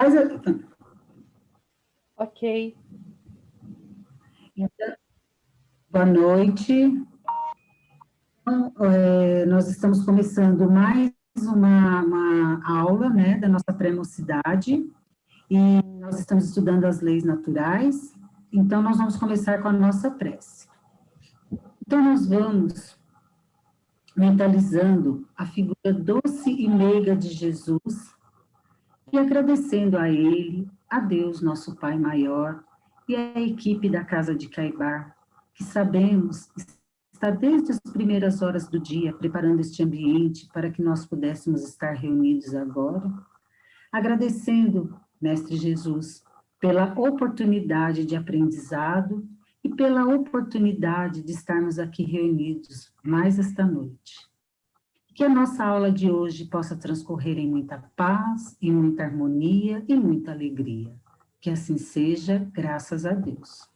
Faz a... Ok. Então, boa noite. Nós estamos começando mais uma aula, né, da nossa pré-mocidade, e nós estamos estudando as leis naturais, então nós vamos começar com a nossa prece. Então, nós vamos mentalizando a figura doce e meiga de Jesus e agradecendo a Ele, a Deus, nosso Pai maior, e a equipe da Casa de Caibar, que sabemos está desde as primeiras horas do dia preparando este ambiente para que nós pudéssemos estar reunidos agora, agradecendo, Mestre Jesus, pela oportunidade de aprendizado e pela oportunidade de estarmos aqui reunidos mais esta noite. Que a nossa aula de hoje possa transcorrer em muita paz, em muita harmonia e muita alegria. Que assim seja, graças a Deus.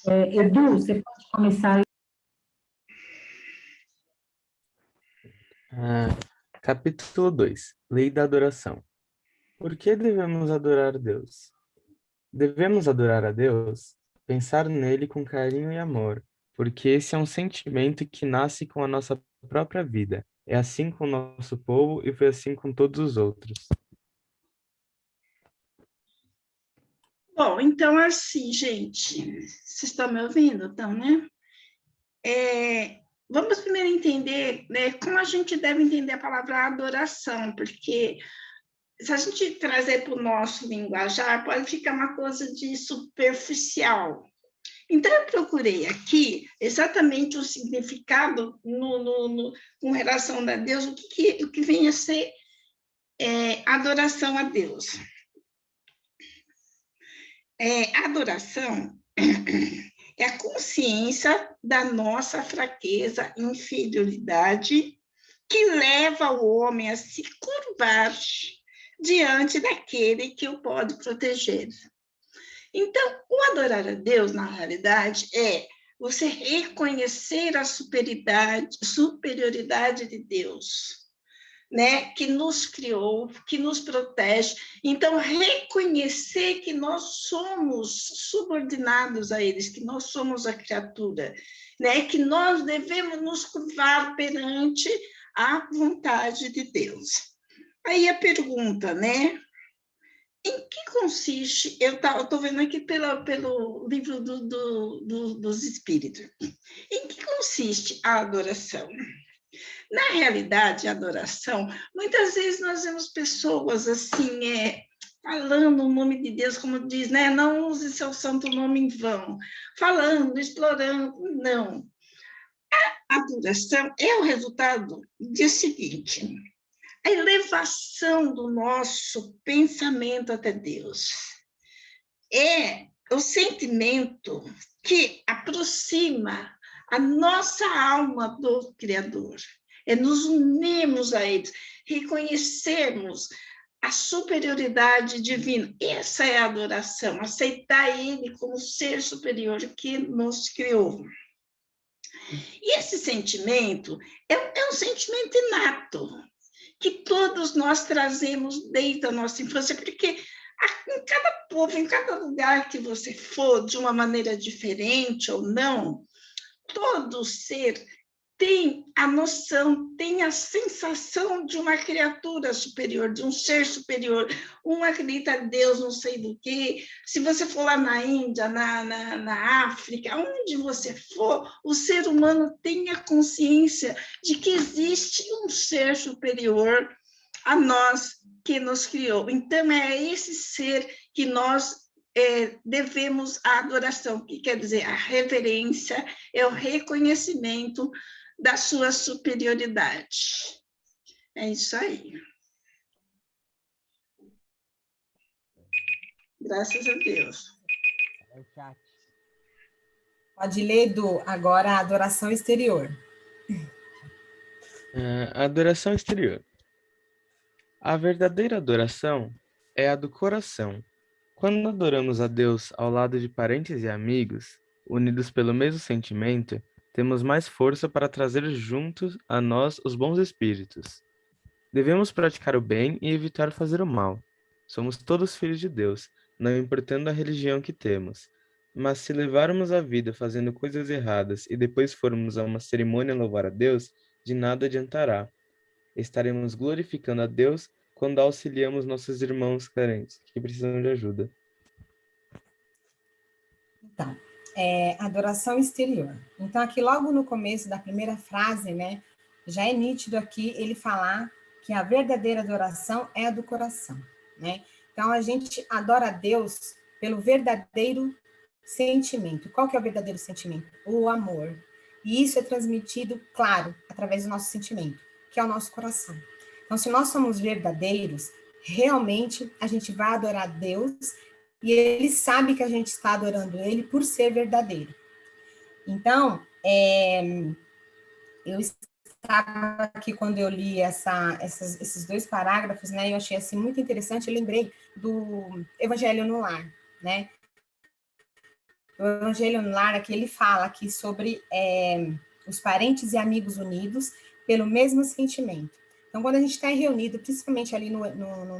Edu, você pode começar? Capítulo 2. Lei da adoração. Por que devemos adorar a Deus? Devemos adorar a Deus, pensar nele com carinho e amor, porque esse é um sentimento que nasce com a nossa própria vida. É assim com o nosso povo e foi assim com todos os outros. Bom, então assim, gente, vocês estão me ouvindo, então, né? Vamos primeiro entender, né, como a gente deve entender a palavra adoração, porque se a gente trazer para o nosso linguajar, pode ficar uma coisa de superficial. Então, eu procurei aqui exatamente o significado com relação a Deus, o que vem a ser adoração a Deus. Adoração é a consciência da nossa fraqueza e inferioridade que leva o homem a se curvar diante daquele que o pode proteger. Então, o adorar a Deus, na realidade, é você reconhecer a superioridade de Deus, né, que nos criou, que nos protege. Então, reconhecer que nós somos subordinados a eles, que nós somos a criatura, né, que nós devemos nos curvar perante a vontade de Deus. Aí a pergunta, né, em que consiste, eu estou vendo aqui pelo livro dos Espíritos, em que consiste a adoração? Na realidade, a adoração, muitas vezes nós vemos pessoas assim, falando o nome de Deus, como diz, né? Não use seu santo nome em vão, falando, explorando, não. A adoração é o resultado do seguinte: a elevação do nosso pensamento até Deus. É o sentimento que aproxima a nossa alma do Criador. É nos unirmos a Ele, reconhecermos a superioridade divina. Essa é a adoração, aceitar Ele como ser superior que nos criou. E esse sentimento é um sentimento inato, que todos nós trazemos desde a nossa infância, porque em cada povo, em cada lugar que você for, de uma maneira diferente ou não, todo ser tem a noção, tem a sensação de uma criatura superior, de um ser superior. Um acredita em Deus, não sei do quê. Se você for lá na Índia, na África, onde você for, o ser humano tem a consciência de que existe um ser superior a nós que nos criou. Então, é esse ser que nós devemos a adoração, que quer dizer a reverência, é o reconhecimento da sua superioridade. É isso aí. Graças a Deus. Pode ler, Edu, agora a adoração exterior. A adoração exterior. A verdadeira adoração é a do coração. Quando adoramos a Deus ao lado de parentes e amigos, unidos pelo mesmo sentimento, temos mais força para trazer juntos a nós os bons espíritos. Devemos praticar o bem e evitar fazer o mal. Somos todos filhos de Deus, não importando a religião que temos. Mas se levarmos a vida fazendo coisas erradas e depois formos a uma cerimônia louvar a Deus, de nada adiantará. Estaremos glorificando a Deus quando auxiliamos nossos irmãos carentes, que precisam de ajuda. Então, adoração exterior. Então, aqui logo no começo da primeira frase, né, já é nítido aqui ele falar que a verdadeira adoração é a do coração, né? Então, a gente adora a Deus pelo verdadeiro sentimento. Qual que é o verdadeiro sentimento? O amor. E isso é transmitido, claro, através do nosso sentimento, que é o nosso coração. Então, se nós somos verdadeiros, realmente a gente vai adorar a Deus e ele sabe que a gente está adorando ele por ser verdadeiro. Então, eu estava aqui quando eu li esses dois parágrafos, né? Eu achei assim muito interessante. Eu lembrei do Evangelho no Lar, né? O Evangelho no Lar aqui ele fala aqui sobre os parentes e amigos unidos pelo mesmo sentimento. Então, quando a gente está reunido, principalmente ali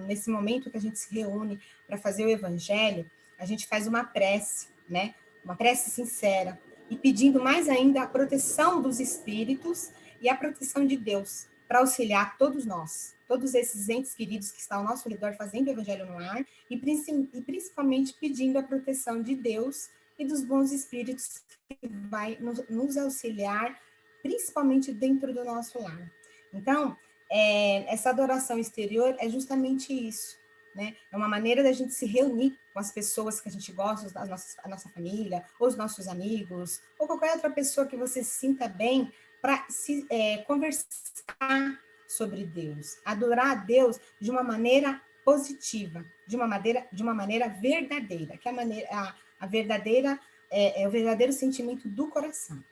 nesse momento que a gente se reúne para fazer o Evangelho, a gente faz uma prece, né? Uma prece sincera, e pedindo mais ainda a proteção dos espíritos e a proteção de Deus, para auxiliar todos nós, todos esses entes queridos que estão ao nosso redor fazendo o Evangelho no Lar, e principalmente pedindo a proteção de Deus e dos bons espíritos que vai nos auxiliar, principalmente dentro do nosso lar. Então, essa adoração exterior é justamente isso, né? É uma maneira da gente se reunir com as pessoas que a gente gosta, a nossa família, ou os nossos amigos, ou qualquer outra pessoa que você se sinta bem, para conversar sobre Deus, adorar a Deus de uma maneira positiva, de uma maneira verdadeira, que é a verdadeira é o verdadeiro sentimento do coração.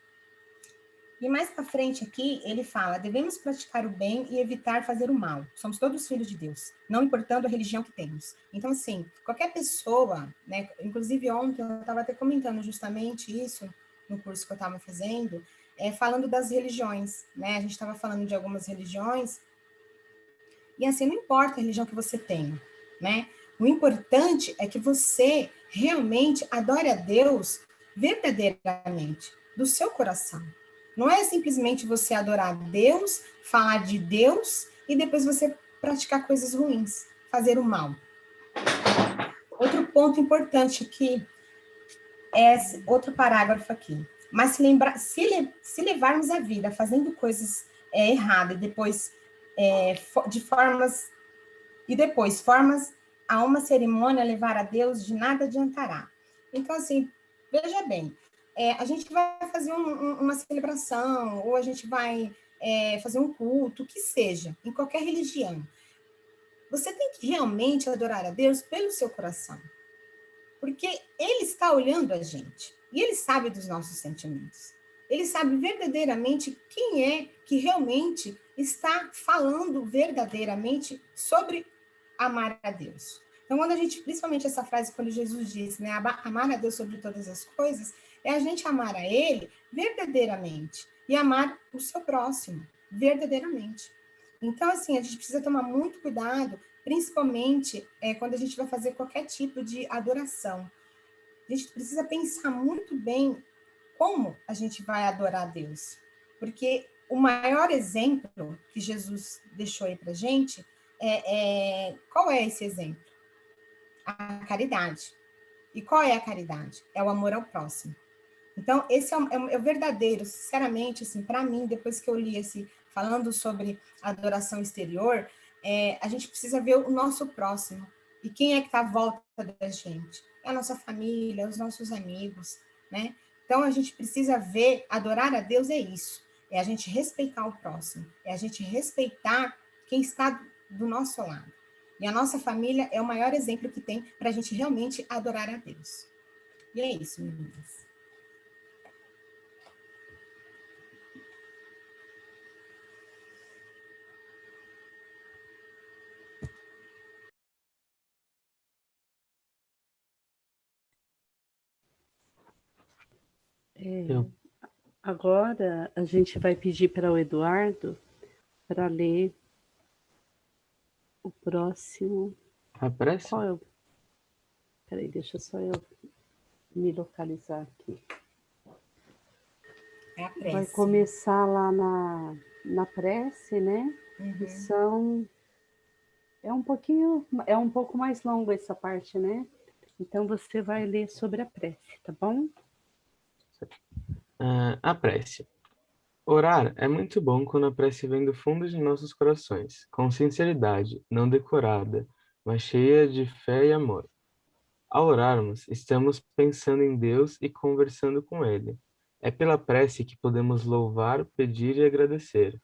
E mais para frente aqui, ele fala: devemos praticar o bem e evitar fazer o mal. Somos todos filhos de Deus, não importando a religião que temos. Então, assim, qualquer pessoa, né? Inclusive ontem eu estava até comentando justamente isso no curso que eu estava fazendo, falando das religiões, né? A gente estava falando de algumas religiões, e assim, não importa a religião que você tenha, né? O importante é que você realmente adore a Deus verdadeiramente, do seu coração. Não é simplesmente você adorar Deus, falar de Deus e depois você praticar coisas ruins, fazer o mal. Outro ponto importante aqui é outro parágrafo aqui. Mas se levarmos a vida fazendo coisas erradas e depois formas a uma cerimônia levar a Deus, de nada adiantará. Então, assim, veja bem, a gente vai fazer uma celebração, ou a gente vai fazer um culto, o que seja, em qualquer religião. Você tem que realmente adorar a Deus pelo seu coração, porque Ele está olhando a gente, e Ele sabe dos nossos sentimentos. Ele sabe verdadeiramente quem é que realmente está falando verdadeiramente sobre amar a Deus. Então, quando a gente, principalmente essa frase, quando Jesus disse, né, amar a Deus sobre todas as coisas, é a gente amar a Ele verdadeiramente e amar o seu próximo verdadeiramente. Então, assim, a gente precisa tomar muito cuidado, principalmente quando a gente vai fazer qualquer tipo de adoração. A gente precisa pensar muito bem como a gente vai adorar a Deus. Porque o maior exemplo que Jesus deixou aí para a gente qual é esse exemplo? A caridade. E qual é a caridade? É o amor ao próximo. Então, esse é o verdadeiro, sinceramente, assim, para mim, depois que eu li falando sobre adoração exterior, a gente precisa ver o nosso próximo. E quem é que está à volta da gente? É a nossa família, os nossos amigos, né? Então, a gente precisa ver, adorar a Deus é isso. É a gente respeitar o próximo. É a gente respeitar quem está do nosso lado. E a nossa família é o maior exemplo que tem para a gente realmente adorar a Deus. E é isso, meninas. Eu, Agora a gente vai pedir para o Eduardo para ler o próximo. A prece? Qual é o. Peraí, deixa só eu me localizar aqui. É a Vai prece. começar lá na prece, né? Uhum. É um pouco mais longo essa parte, né? Então você vai ler sobre a prece, tá bom? A prece. Orar é muito bom quando a prece vem do fundo de nossos corações, com sinceridade, não decorada, mas cheia de fé e amor. Ao orarmos, estamos pensando em Deus e conversando com Ele. É pela prece que podemos louvar, pedir e agradecer.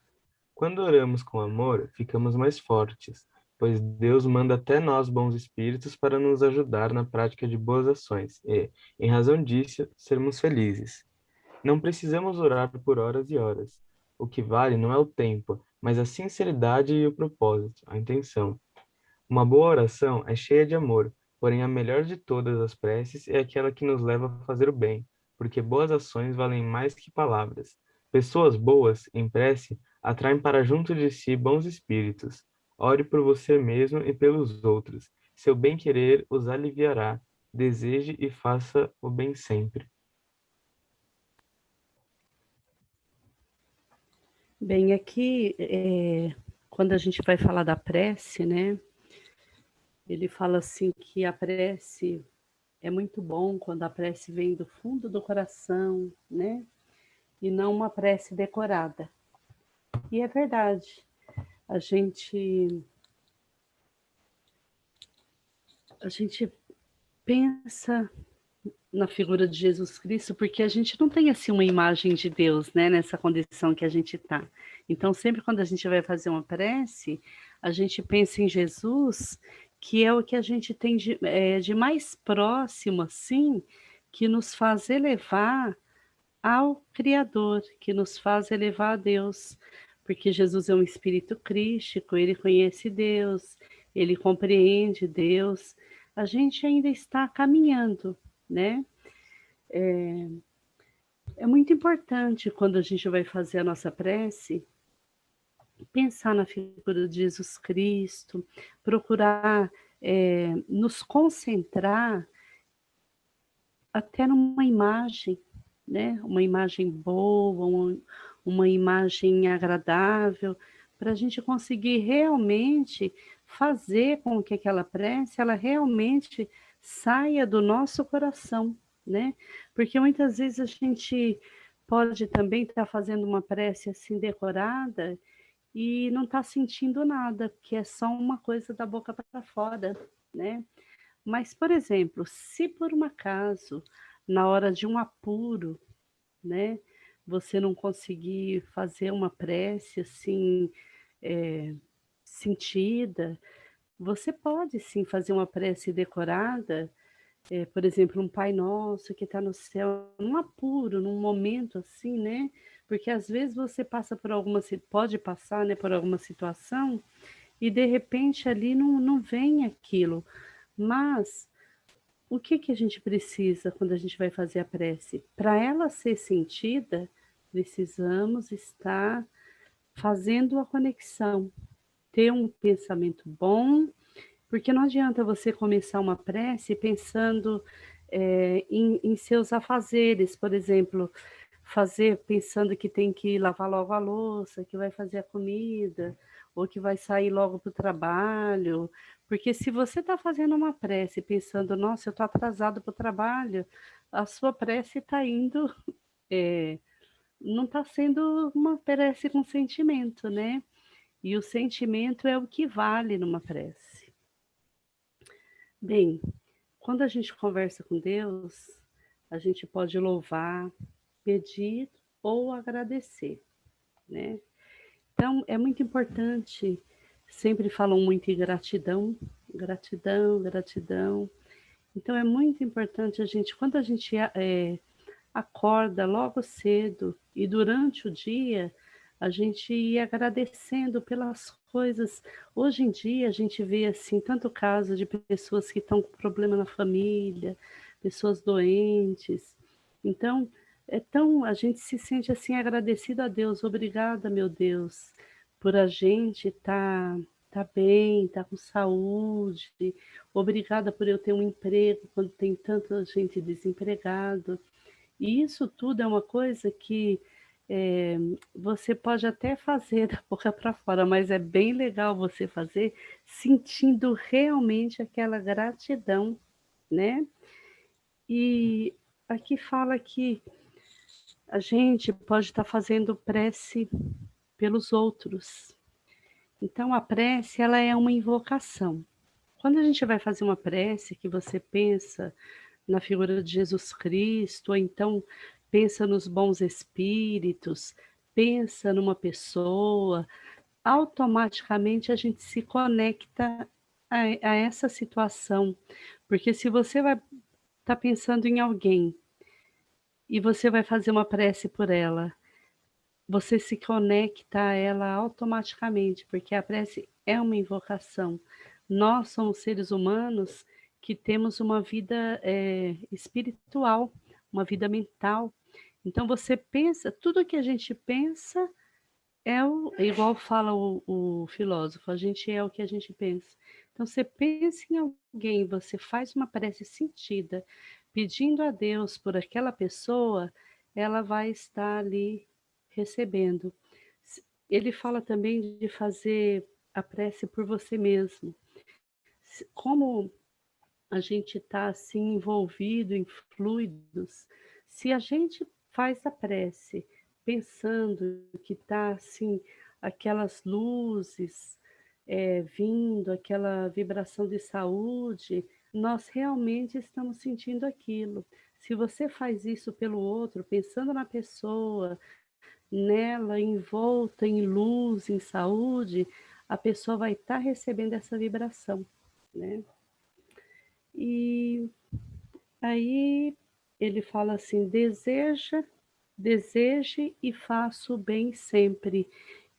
Quando oramos com amor, ficamos mais fortes, pois Deus manda até nós bons espíritos para nos ajudar na prática de boas ações e, em razão disso, sermos felizes. Não precisamos orar por horas e horas. O que vale não é o tempo, mas a sinceridade e o propósito, a intenção. Uma boa oração é cheia de amor, porém a melhor de todas as preces é aquela que nos leva a fazer o bem, porque boas ações valem mais que palavras. Pessoas boas, em prece, atraem para junto de si bons espíritos. Ore por você mesmo e pelos outros. Seu bem-querer os aliviará. Deseje e faça o bem sempre. Bem, aqui, quando a gente vai falar da prece, né? Ele fala assim que a prece é muito bom quando a prece vem do fundo do coração, né? E não uma prece decorada. E é verdade. A gente pensa na figura de Jesus Cristo, porque a gente não tem assim uma imagem de Deus, né, nessa condição que a gente está. Então, sempre quando a gente vai fazer uma prece, a gente pensa em Jesus, que é o que a gente tem de mais próximo, assim, que nos faz elevar ao Criador, que nos faz elevar a Deus, porque Jesus é um espírito crístico, ele conhece Deus, ele compreende Deus. A gente ainda está caminhando, né? É muito importante quando a gente vai fazer a nossa prece, pensar na figura de Jesus Cristo, procurar nos concentrar até numa imagem, né? Uma imagem boa, uma imagem agradável, para a gente conseguir realmente fazer com que aquela prece, ela realmente saia do nosso coração, né? Porque muitas vezes a gente pode também estar fazendo uma prece assim decorada e não está sentindo nada, que é só uma coisa da boca para fora, né? Mas, por exemplo, se por um acaso, na hora de um apuro, né, você não conseguir fazer uma prece assim, sentida, você pode sim fazer uma prece decorada, por exemplo, um Pai Nosso que está no céu, num apuro, num momento assim, né? Porque às vezes você passa por pode passar, né, por alguma situação e de repente ali não vem aquilo. Mas o que que a gente precisa quando a gente vai fazer a prece? Para ela ser sentida, precisamos estar fazendo a conexão, ter um pensamento bom, porque não adianta você começar uma prece pensando em seus afazeres, por exemplo, fazer pensando que tem que lavar logo a louça, que vai fazer a comida, ou que vai sair logo para o trabalho. Porque se você está fazendo uma prece pensando, nossa, eu estou atrasado para o trabalho, a sua prece está indo, é, não está sendo uma prece com sentimento, né? E o sentimento é o que vale numa prece. Bem, quando a gente conversa com Deus, a gente pode louvar, pedir ou agradecer, né? Então, é muito importante, sempre falam muito em gratidão, gratidão, gratidão. Então, é muito importante a gente, quando a gente acorda logo cedo e durante o dia, a gente ir agradecendo pelas coisas. Hoje em dia, a gente vê assim tanto caso de pessoas que estão com problema na família, pessoas doentes. Então, a gente se sente assim agradecido a Deus, obrigada, meu Deus, por a gente tá bem, tá com saúde, obrigada por eu ter um emprego quando tem tanta gente desempregado. E isso tudo é uma coisa que você pode até fazer da boca para fora, mas é bem legal você fazer sentindo realmente aquela gratidão, né? E aqui fala que a gente pode estar fazendo prece pelos outros. Então, a prece, ela é uma invocação. Quando a gente vai fazer uma prece, que você pensa na figura de Jesus Cristo, ou então pensa nos bons espíritos, pensa numa pessoa, automaticamente a gente se conecta a essa situação. Porque se você vai estar pensando em alguém e você vai fazer uma prece por ela, você se conecta a ela automaticamente, porque a prece é uma invocação. Nós somos seres humanos que temos uma vida espiritual, uma vida mental. Então você pensa, tudo que a gente pensa é igual fala o filósofo, a gente é o que a gente pensa. Então você pensa em alguém, você faz uma prece sentida, pedindo a Deus por aquela pessoa, ela vai estar ali recebendo. Ele fala também de fazer a prece por você mesmo. Como a gente está assim envolvido em fluidos, se a gente faz a prece pensando que está assim aquelas luzes vindo, aquela vibração de saúde, nós realmente estamos sentindo aquilo. Se você faz isso pelo outro, pensando na pessoa, nela, envolta em luz, em saúde, a pessoa vai estar recebendo essa vibração, né? E aí ele fala assim: deseje e faça o bem sempre.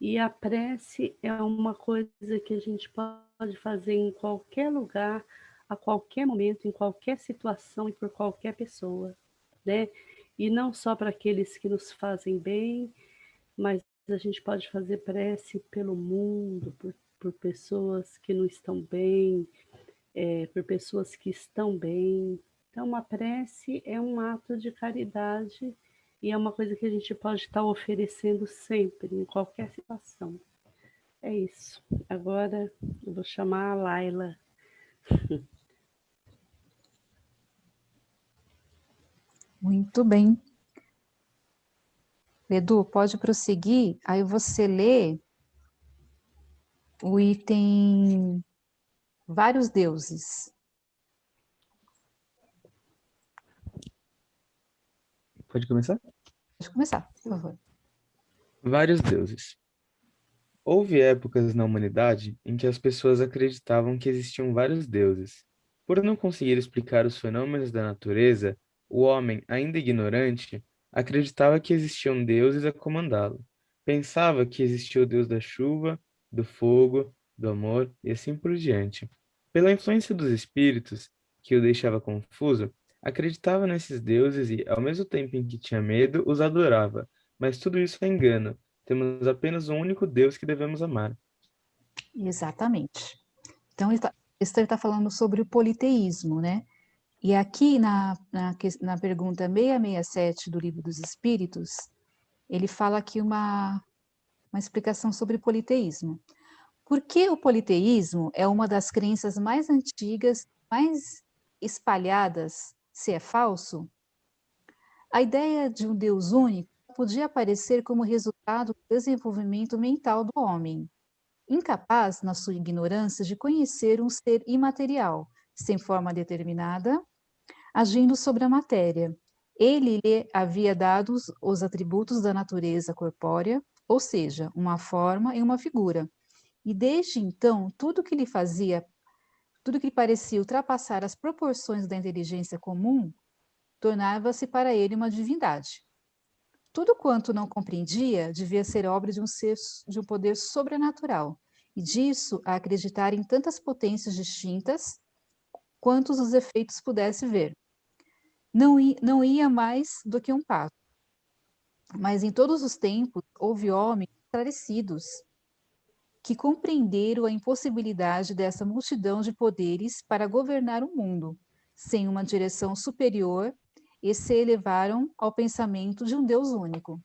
E a prece é uma coisa que a gente pode fazer em qualquer lugar, a qualquer momento, em qualquer situação e por qualquer pessoa, né? E não só para aqueles que nos fazem bem, mas a gente pode fazer prece pelo mundo, por pessoas que não estão bem, por pessoas que estão bem. Então, uma prece é um ato de caridade e é uma coisa que a gente pode estar oferecendo sempre, em qualquer situação. É isso. Agora eu vou chamar a Laila. Muito bem. Edu, pode prosseguir, aí você lê o item vários deuses. Pode começar? Pode começar, por favor. Vários deuses. Houve épocas na humanidade em que as pessoas acreditavam que existiam vários deuses. Por não conseguir explicar os fenômenos da natureza, o homem, ainda ignorante, acreditava que existiam deuses a comandá-lo. Pensava que existia o deus da chuva, do fogo, do amor e assim por diante. Pela influência dos espíritos, que o deixava confuso, acreditava nesses deuses e, ao mesmo tempo em que tinha medo, os adorava. Mas tudo isso é engano. Temos apenas um único Deus que devemos amar. Exatamente. Então, ele está falando sobre o politeísmo, né? E aqui na pergunta 667 do Livro dos Espíritos, ele fala aqui uma explicação sobre politeísmo. Por que o politeísmo é uma das crenças mais antigas, mais espalhadas, se é falso? A ideia de um Deus único podia aparecer como resultado do desenvolvimento mental do homem, incapaz, na sua ignorância, de conhecer um ser imaterial, sem forma determinada, agindo sobre a matéria. Ele lhe havia dado os atributos da natureza corpórea, ou seja, uma forma e uma figura. E desde então, tudo que lhe parecia ultrapassar as proporções da inteligência comum, tornava-se para ele uma divindade. Tudo quanto não compreendia devia ser obra de um poder sobrenatural, e disso a acreditar em tantas potências distintas quantos os efeitos pudesse ver. Não ia mais do que um passo. Mas em todos os tempos houve homens esclarecidos que compreenderam a impossibilidade dessa multidão de poderes para governar o mundo, sem uma direção superior, e se elevaram ao pensamento de um Deus único.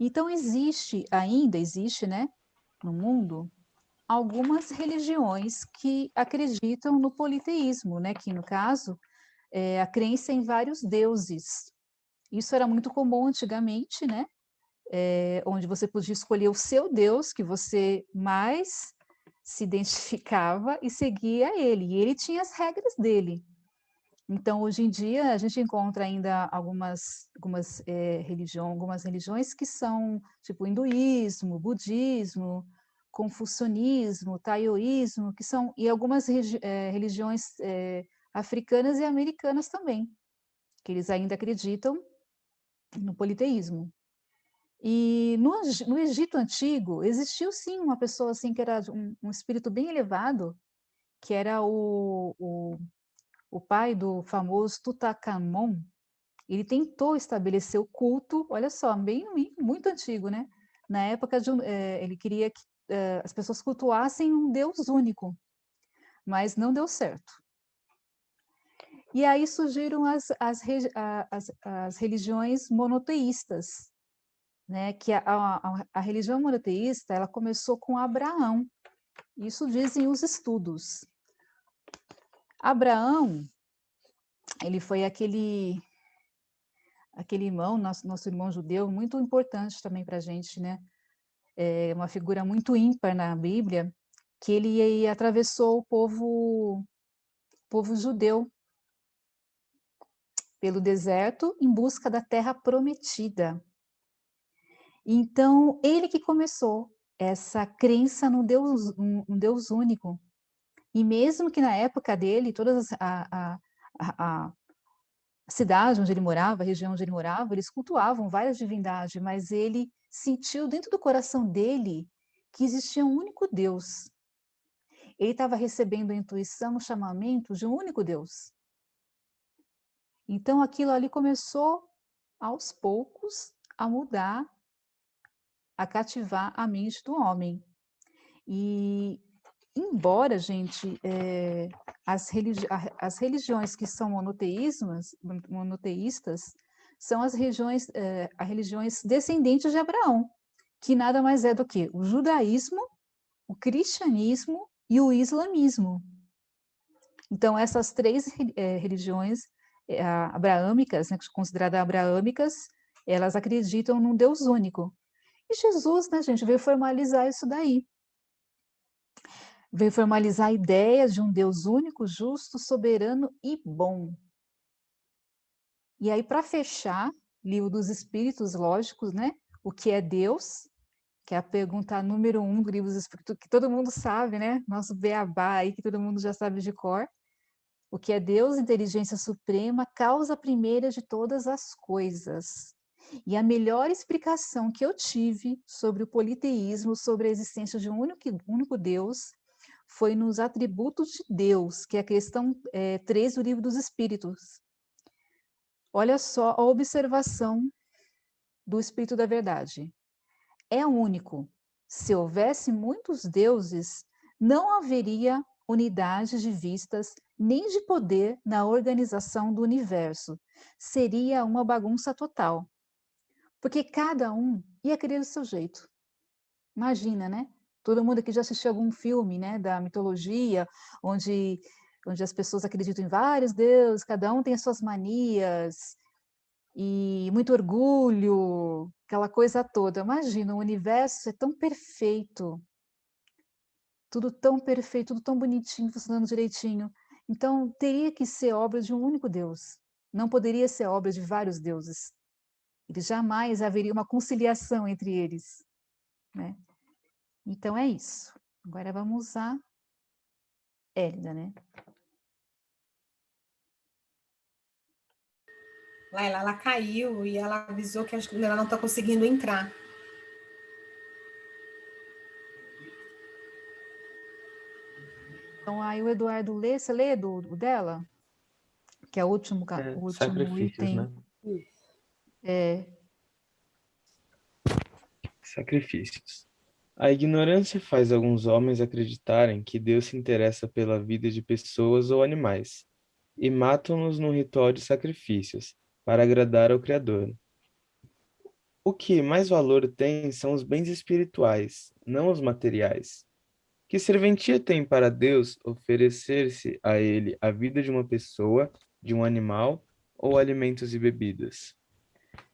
Então ainda existe, né, no mundo, algumas religiões que acreditam no politeísmo, né, que no caso é a crença em vários deuses. Isso era muito comum antigamente, né, onde você podia escolher o seu Deus que você mais se identificava e seguia ele, e ele tinha as regras dele. Então, hoje em dia, a gente encontra ainda algumas religiões que são, tipo, hinduísmo, budismo, confucionismo, taoísmo, que são, e algumas religiões africanas e americanas também, que eles ainda acreditam no politeísmo. E no Egito Antigo, existiu sim uma pessoa assim que era um espírito bem elevado, que era o pai do famoso Tutankhamon. Ele tentou estabelecer o culto, olha só, muito antigo, né? Na época ele queria que as pessoas cultuassem um Deus único, mas não deu certo. E aí surgiram as religiões monoteístas, né? Que a religião monoteísta, ela começou com Abraão. Isso dizem os estudos. Abraão, ele foi aquele irmão, nosso irmão judeu, muito importante também para a gente, né? É uma figura muito ímpar na Bíblia, que ele atravessou o povo judeu pelo deserto em busca da terra prometida. Então, ele que começou essa crença no Deus, um Deus único. E mesmo que na época dele, a cidade onde ele morava, a região onde ele morava, eles cultuavam várias divindades, mas ele sentiu dentro do coração dele que existia um único Deus. Ele estava recebendo a intuição, o chamamento de um único Deus. Então aquilo ali começou, aos poucos, a mudar, a cativar a mente do homem. E embora, gente, as religiões que são monoteístas são as religiões descendentes de Abraão, que nada mais é do que o judaísmo, o cristianismo e o islamismo. Então, essas três religiões abraâmicas, né, consideradas abraâmicas, elas acreditam num Deus único. E Jesus, né, gente, veio formalizar isso daí. Veio formalizar a ideia de um Deus único, justo, soberano e bom. E aí, para fechar, Livro dos Espíritos, lógicos, né? O que é Deus? Que é a pergunta número 1 do Livro dos Espíritos, que todo mundo sabe, né? Nosso beabá aí, que todo mundo já sabe de cor. O que é Deus? Inteligência suprema, causa primeira de todas as coisas. E a melhor explicação que eu tive sobre o politeísmo, sobre a existência de um único Deus, foi nos atributos de Deus, que é a questão 3 do Livro dos Espíritos. Olha só a observação do Espírito da Verdade. É único. Se houvesse muitos deuses, não haveria unidade de vistas nem de poder na organização do universo. Seria uma bagunça total. Porque cada um ia querer do seu jeito. Imagina, né? Todo mundo aqui já assistiu algum filme, né, da mitologia, onde as pessoas acreditam em vários deuses, cada um tem as suas manias, e muito orgulho, aquela coisa toda. Imagina, o universo é tão perfeito, tudo tão bonitinho, funcionando direitinho. Então, teria que ser obra de um único Deus. Não poderia ser obra de vários deuses. Jamais haveria uma conciliação entre eles, né? Então, é isso. Agora vamos a Hélida, né? Laila, ela caiu e ela avisou que acho que ela não está conseguindo entrar. Então, aí o Eduardo lê, você lê o dela? Que é o último Sacrifícios, item. né? Isso. É, Sacrifícios. A ignorância faz alguns homens acreditarem que Deus se interessa pela vida de pessoas ou animais, e matam-nos no ritual de sacrifícios, para agradar ao Criador. O que mais valor tem são os bens espirituais, não os materiais. Que serventia tem para Deus oferecer-se a Ele a vida de uma pessoa, de um animal ou alimentos e bebidas?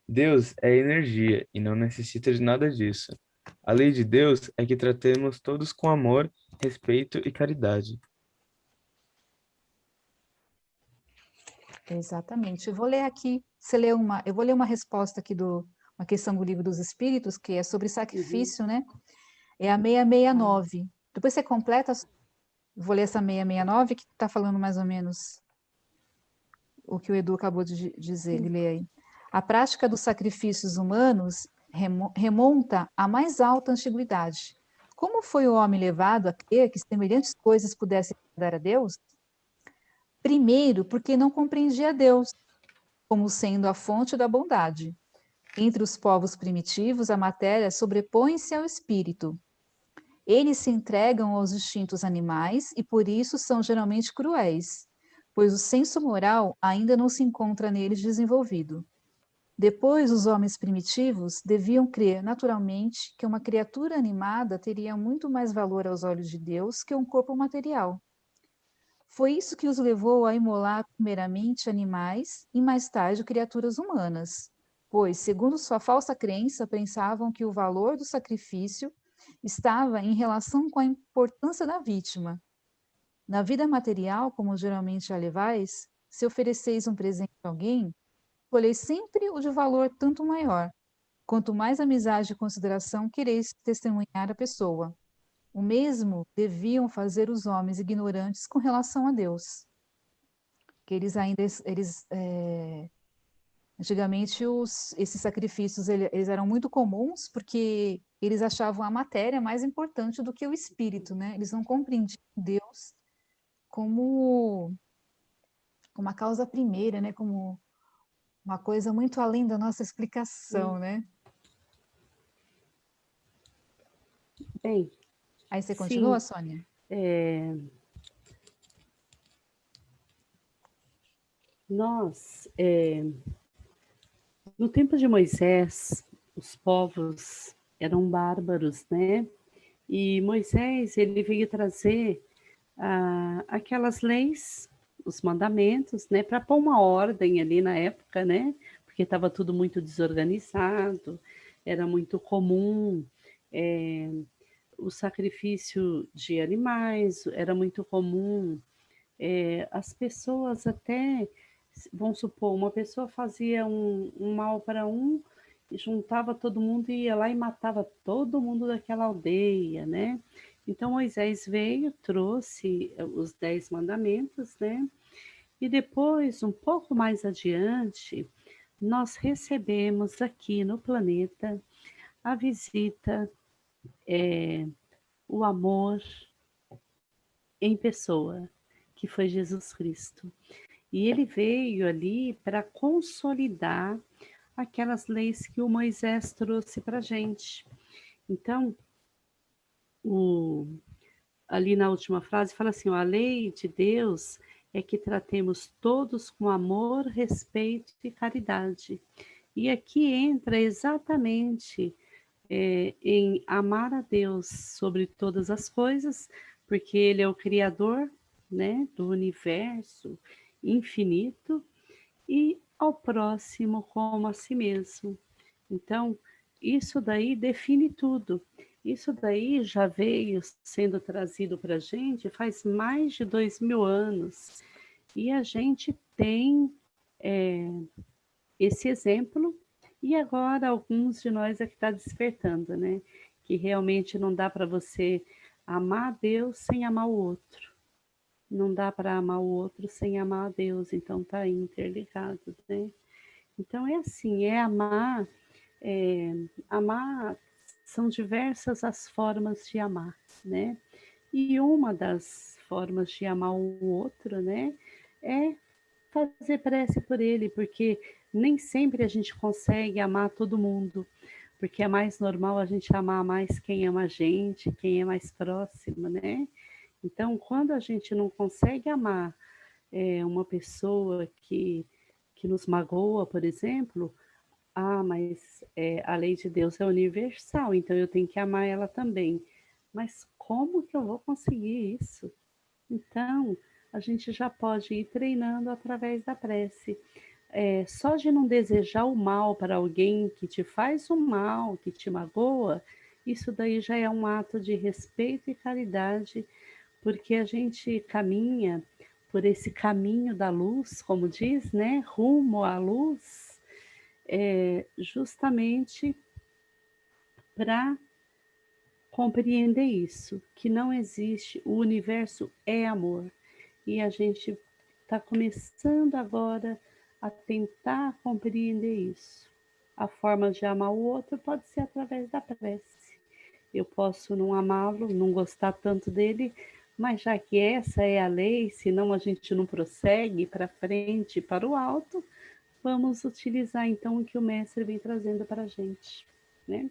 Deus é energia e não necessita de nada disso. A lei de Deus é que tratemos todos com amor, respeito e caridade. Exatamente. Eu vou ler aqui, eu vou ler uma resposta aqui uma questão do Livro dos Espíritos, que é sobre sacrifício, né? É a 669. Depois você completa, vou ler essa 669, que está falando mais ou menos o que o Edu acabou de dizer, ele lê aí. A prática dos sacrifícios humanos remonta à mais alta antiguidade. Como foi o homem levado a crer que semelhantes coisas pudessem agradar a Deus? Primeiro, porque não compreendia Deus como sendo a fonte da bondade. Entre os povos primitivos, a matéria sobrepõe-se ao espírito. Eles se entregam aos instintos animais e por isso são geralmente cruéis, pois o senso moral ainda não se encontra neles desenvolvido. Depois, os homens primitivos deviam crer naturalmente que uma criatura animada teria muito mais valor aos olhos de Deus que um corpo material. Foi isso que os levou a imolar primeiramente animais e mais tarde criaturas humanas, pois, segundo sua falsa crença, pensavam que o valor do sacrifício estava em relação com a importância da vítima. Na vida material, como geralmente a levais, se ofereceis um presente a alguém, escolheis sempre o de valor tanto maior, quanto mais amizade e consideração quereis testemunhar a pessoa. O mesmo deviam fazer os homens ignorantes com relação a Deus. Que antigamente esses sacrifícios eles eram muito comuns porque eles achavam a matéria mais importante do que o espírito, né? Eles não compreendiam Deus como uma causa primeira, né? Como uma coisa muito além da nossa explicação, né? Bem, Aí você sim, continua, Sônia? Nós, no tempo de Moisés, os povos eram bárbaros, né? E Moisés, ele veio trazer aquelas leis, os mandamentos, né? Para pôr uma ordem ali na época, né? Porque estava tudo muito desorganizado, era muito comum o sacrifício de animais, era muito comum. As pessoas até, vamos supor, uma pessoa fazia um mal para um, e juntava todo mundo e ia lá e matava todo mundo daquela aldeia, né? Então Moisés veio, trouxe os 10 mandamentos, né? E depois, um pouco mais adiante, nós recebemos aqui no planeta a visita, o amor em pessoa, que foi Jesus Cristo. E ele veio ali para consolidar aquelas leis que o Moisés trouxe para a gente. Então, ali na última frase fala assim, a lei de Deus é que tratemos todos com amor, respeito e caridade. E aqui entra exatamente em amar a Deus sobre todas as coisas, porque Ele é o Criador, né, do universo infinito, e ao próximo como a si mesmo. Então, isso daí define tudo. Isso daí já veio sendo trazido para a gente faz mais de 2000 anos. E a gente tem esse exemplo, e agora alguns de nós é que está despertando, né? Que realmente não dá para você amar a Deus sem amar o outro. Não dá para amar o outro sem amar a Deus, então tá aí interligado, né? Então é assim, amar são diversas as formas de amar, né? E uma das formas de amar o outro, né, é fazer prece por ele, porque nem sempre a gente consegue amar todo mundo, porque é mais normal a gente amar mais quem ama a gente, quem é mais próximo, né? Então, quando a gente não consegue amar uma pessoa que nos magoa, por exemplo, mas a lei de Deus é universal, então eu tenho que amar ela também. Mas como que eu vou conseguir isso? Então, a gente já pode ir treinando através da prece. Só de não desejar o mal para alguém que te faz o mal, que te magoa, isso daí já é um ato de respeito e caridade, porque a gente caminha por esse caminho da luz, como diz, né? Rumo à luz, justamente para compreender isso, que não existe, o universo é amor. E a gente está começando agora a tentar compreender isso. A forma de amar o outro pode ser através da prece. Eu posso não amá-lo, não gostar tanto dele, mas já que essa é a lei, senão a gente não prossegue para frente, para o alto, vamos utilizar então o que o mestre vem trazendo para a gente, né?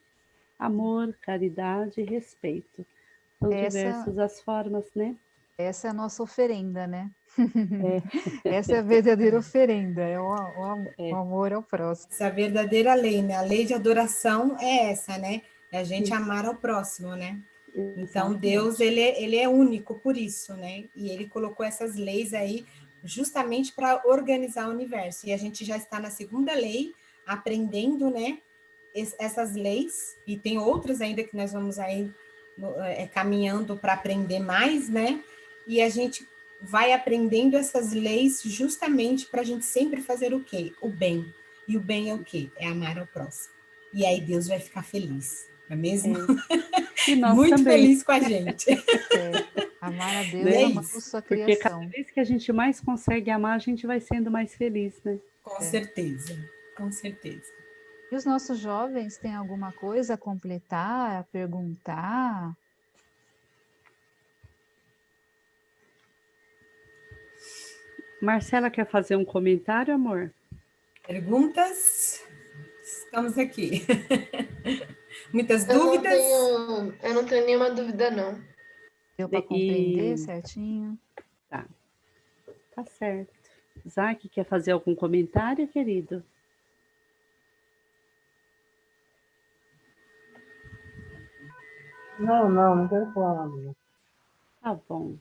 Amor, caridade e respeito. São diversas as formas, né? Essa é a nossa oferenda, né? Essa é a verdadeira oferenda, é o amor ao próximo. Essa é a verdadeira lei, né? A lei de adoração é essa, né? É a gente amar ao próximo, né? Então, Deus, ele é único por isso, né? E ele colocou essas leis aí justamente para organizar o universo. E a gente já está na segunda lei, aprendendo, né? Essas leis, e tem outras ainda que nós vamos aí caminhando para aprender mais, né? E a gente vai aprendendo essas leis justamente para a gente sempre fazer o quê? O bem. E o bem é o quê? É amar ao próximo. E aí Deus vai ficar feliz, não é mesmo? E nós muito também. Feliz com a gente. Amar a Deus amando sua criação. Porque cada vez que a gente mais consegue amar, a gente vai sendo mais feliz, né? Com certeza, com certeza. E os nossos jovens têm alguma coisa a completar, a perguntar? Marcela quer fazer um comentário, amor? Perguntas? Estamos aqui. Muitas dúvidas? Eu não tenho nenhuma dúvida, não. Deu para compreender certinho? Tá certo. Zac, quer fazer algum comentário, querido? Não quero falar nada. Tá bom.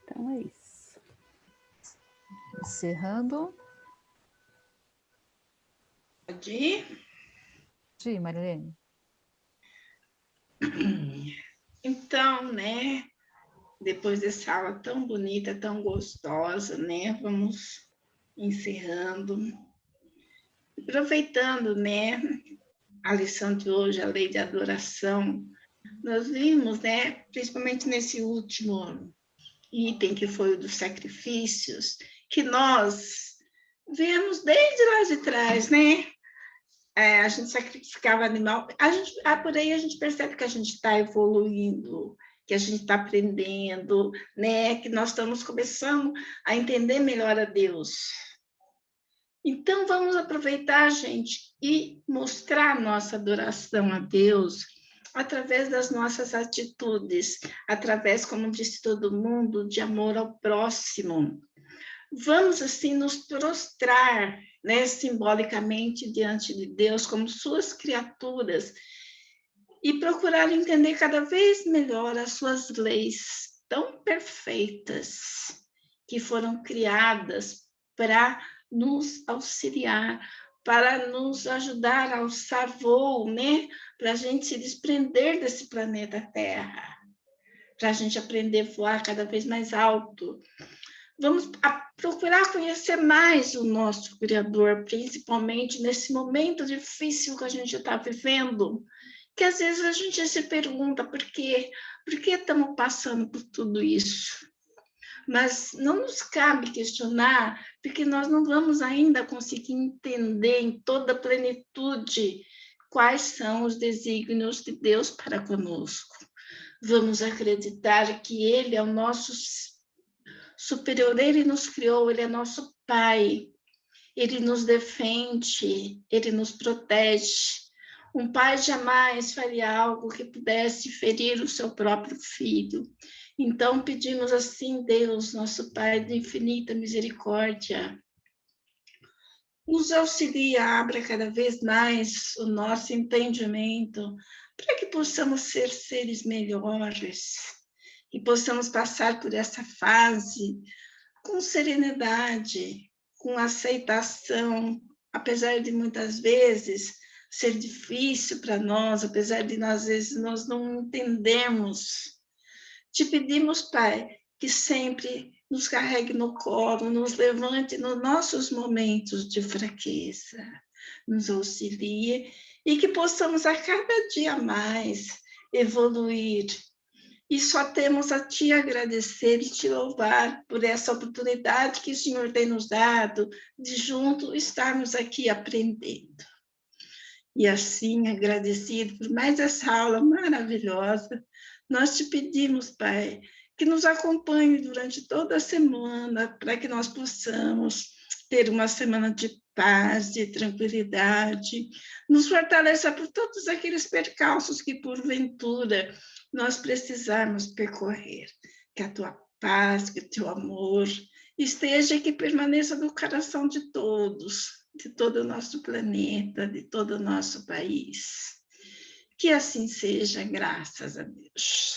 Então é isso. Encerrando. Pode ir? Sim, Marilene. Então, né, depois dessa aula tão bonita, tão gostosa, né, vamos encerrando. Aproveitando, né, a lição de hoje, a lei de adoração, nós vimos, né, principalmente nesse último item que foi o dos sacrifícios, que nós vemos desde lá de trás, né? A gente sacrificava animal, por aí a gente percebe que a gente está evoluindo, que a gente está aprendendo, né? Que nós estamos começando a entender melhor a Deus. Então, vamos aproveitar, gente, e mostrar nossa adoração a Deus através das nossas atitudes, através, como disse todo mundo, de amor ao próximo. Vamos, assim, nos prostrar, né, simbolicamente diante de Deus, como suas criaturas, e procurar entender cada vez melhor as suas leis tão perfeitas que foram criadas para nos auxiliar, para nos ajudar a alçar voo, né? Para a gente se desprender desse planeta Terra, para a gente aprender a voar cada vez mais alto. Vamos procurar conhecer mais o nosso Criador, principalmente nesse momento difícil que a gente está vivendo, que às vezes a gente se pergunta por que estamos passando por tudo isso. Mas não nos cabe questionar, porque nós não vamos ainda conseguir entender em toda a plenitude quais são os desígnios de Deus para conosco. Vamos acreditar que Ele é o nosso superior, Ele nos criou, Ele é nosso Pai, Ele nos defende, ele nos protege. Um pai jamais faria algo que pudesse ferir o seu próprio filho. Então, pedimos assim, Deus, nosso Pai de infinita misericórdia, nos auxilia, abra cada vez mais o nosso entendimento, para que possamos ser seres melhores e possamos passar por essa fase com serenidade, com aceitação, apesar de muitas vezes ser difícil para nós, apesar de às vezes nós não entendermos. Te pedimos, Pai, que sempre nos carregue no colo, nos levante nos nossos momentos de fraqueza, nos auxilie e que possamos a cada dia mais evoluir. E só temos a Te agradecer e Te louvar por essa oportunidade que o Senhor tem nos dado de juntos estarmos aqui aprendendo. E assim, agradecido por mais essa aula maravilhosa, nós Te pedimos, Pai, que nos acompanhe durante toda a semana, para que nós possamos ter uma semana de paz, de tranquilidade, nos fortaleça por todos aqueles percalços que, porventura, nós precisarmos percorrer. Que a Tua paz, que o Teu amor esteja e que permaneça no coração de todos, de todo o nosso planeta, de todo o nosso país. Que assim seja, graças a Deus.